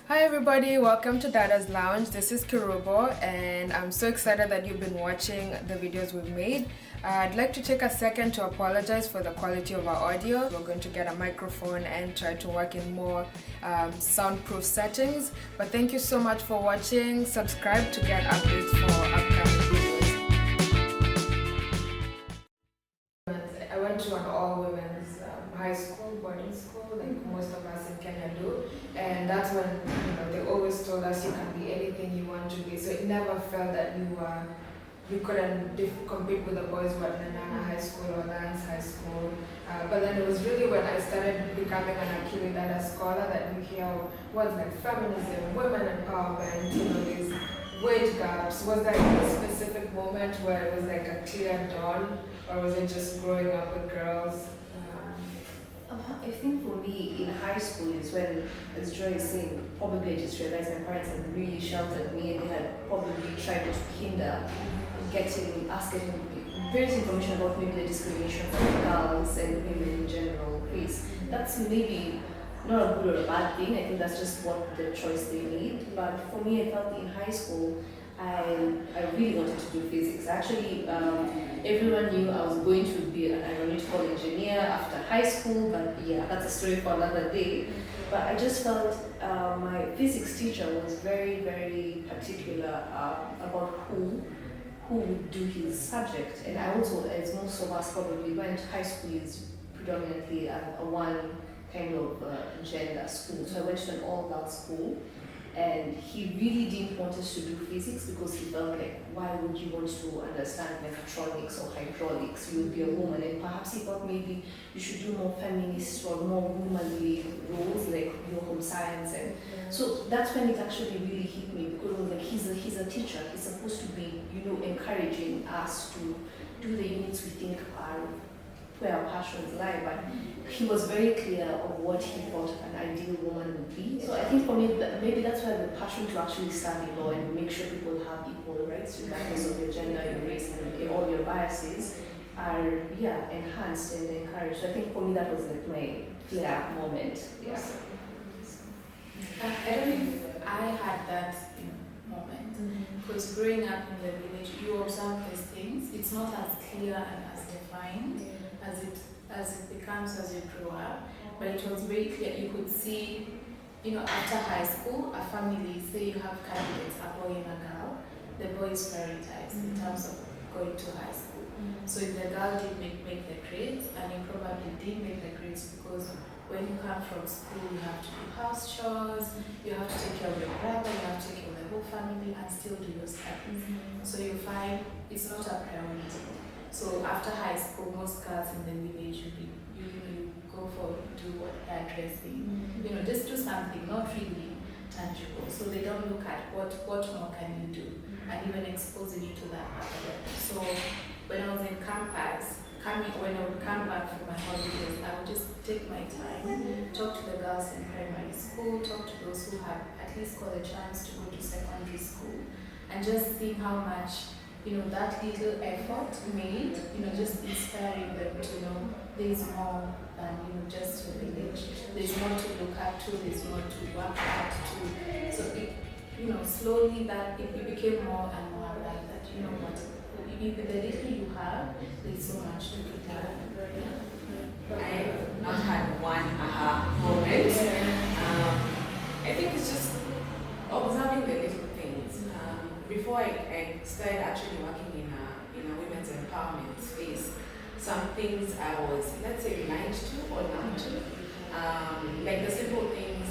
Hi everybody, welcome to Dadas Lounge. This is Kirubo and I'm so excited that you've been watching the videos we've made. I'd like to take a second to apologize for the quality of our audio. We're going to get a microphone and try to work in more soundproof settings. But thank you so much for watching. Subscribe to get updates for upcoming videos. I went to an all-women's high school, boarding school, like most of us in Kenya do. And that's when they always told us you can be anything you want to be. So it never felt that you couldn't compete with the boys who at Nanana High School or Lance High School. But then it was really when I started becoming an Akili Dada scholar that you hear words like feminism, women empowerment, these wage gaps. Was there any specific moment where it was like a clear dawn, or was it just growing up with girls? I think for me in high school is when, as Joy is saying, probably I just realized my parents had really sheltered me and they had probably tried to hinder us getting various information about maybe the discrimination of girls and women in general. Please, that's maybe not a good or a bad thing. I think that's just what the choice they made. But for me, I felt in high school I really wanted to do physics. Actually, everyone knew I was going to be an aeronautical engineer after high school, but yeah, that's a story for another day. But I just felt my physics teacher was very, very particular about who would do his subject. And I also, as most of us probably went, high school is predominantly a one kind of gender school. So I went to an all-girls school. And he really didn't want us to do physics because he felt like, why would you want to understand mechatronics or hydraulics? You would be a woman. And perhaps he thought maybe you should do more feminist or more womanly roles like your home science. And so that's when it actually really hit me, because it was like he's a teacher. He's supposed to be, encouraging us to do the units we think are where our passions lie, but he was very clear of what he thought an ideal woman would be. So I think for me, maybe that's why the passion to actually study law and make sure people have equal rights, regardless of your gender, your race, and all your biases, are enhanced and encouraged. So I think for me that was like my flare moment. Yeah. I don't know if I had that moment, because growing up in the village, you observe these things. It's not as clear and as defined as it becomes as you grow up, but it was very clear. You could see, after high school, a family, say you have candidates, a boy and a girl, the boy is prioritized in terms of going to high school. So if the girl did make the grades, and he probably did make the grades, because when you come from school, you have to do house chores, you have to take care of your brother, you have to take care of the whole family, and still do your studies. So you find it's not a priority. So after high school, most girls in the village you go for what hairdressing, just do something not really tangible. So they don't look at what more can you do, and even exposing you to that other level. So when I was in campus, when I would come back from my holidays, I would just take my time, talk to the girls in primary school, talk to those who had at least got a chance to go to secondary school, and just see how much that little effort made, just inspiring them to know there's more than, just your village. There's more to look up to, there's more to work hard to. So it, slowly that it became more and more like that, what, with the little you have, there's so much to be done. I've not had one aha moment. I think it's just observing the little things. Before I started actually working in a women's empowerment space, some things I was, let's say, blind to or numb to. Like the simple things.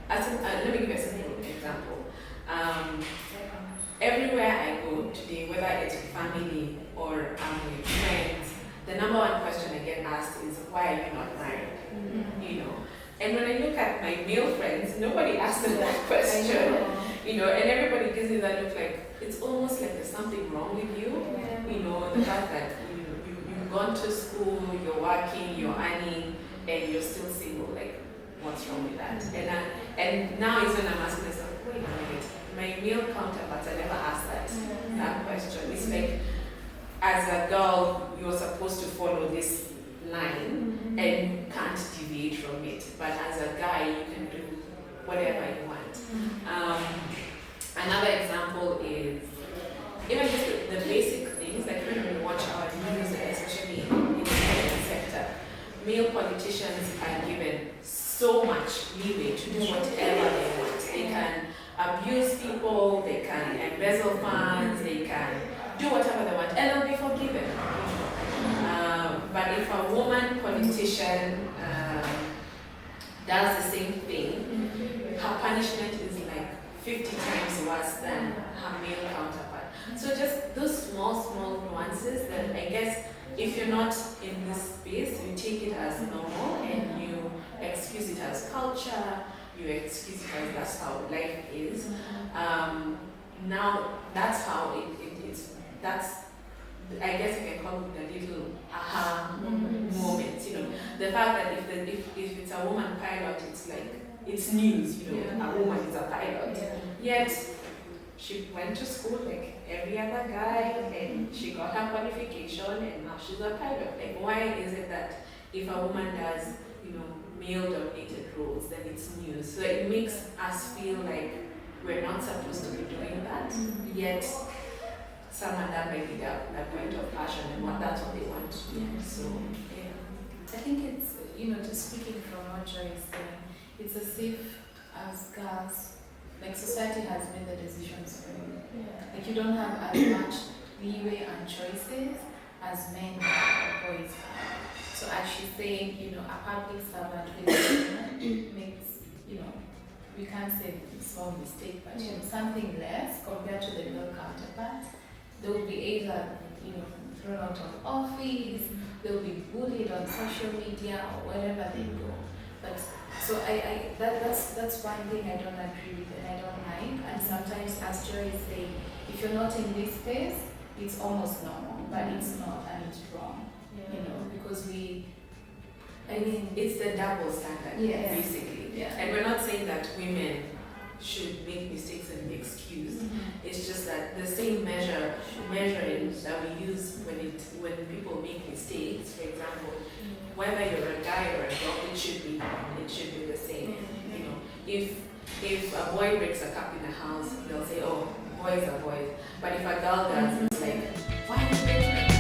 Let me give you a simple example. Everywhere I go today, whether it's with family or with friends, the number one question I get asked is, why are you not married? And when I look at my male friends, nobody asks them that question. And everybody gives me that look like it's almost like there's something wrong with you. The fact that you've gone to school, you're working, you're earning, and you're still single. Like, what's wrong with that? And now is when I'm asking myself, wait a minute, my male counterparts, I never asked that question. It's like, as a girl, you're supposed to follow this line and can't deviate from it. But as a guy, you can do whatever you want. Another example is even just the basic things, like when we watch our news, especially in the private sector, male politicians are given so much leeway to do whatever they want. They can abuse people, they can embezzle funds, they can do whatever they want, and they'll be forgiven. But if a woman politician does the same thing, her punishment is like 50 times worse than her male counterpart. So just those small nuances that I guess if you're not in this space, you take it as normal and you excuse it as culture, you excuse it as that's how life is. Now that's how it's, that's, I guess you can call it the little aha moments, you know. The fact that if it's a woman pilot, it's like, it's news, you know, a woman is a pilot. Yet, she went to school like every other guy and she got her qualification and now she's a pilot. Like, why is it that if a woman does, you know, male-dominated roles, then it's news? So it makes us feel like we're not supposed to be doing that, yet someone that might be their point of passion and that's what they want to do. So, yeah. I think it's, you know, just speaking from what Joy is saying, it's as if as girls, like society has made the decisions for you. Like you don't have as much leeway and choices as men or boys have. So as she's saying, you know, a public servant who makes, you know, we can't say small mistake, but you know, something less compared to the male counterpart. They will be either, you know, thrown out of office, they will be bullied on social media or wherever they go. But so that's one thing I don't agree with and I don't like. And sometimes, as Joy is saying, if you're not in this space, it's almost normal, but it's not and it's wrong. You know, because I mean, it's the double standard, basically. Yeah. And we're not saying that women should make mistakes and be excused. It's just that the same measuring that we use when people make mistakes, for example, whether you're a guy or a girl, it should be the same. You know, if a boy breaks a cup in the house, they'll say, oh, boys are boys. But if a girl does, it's like, why are you breaking a cup?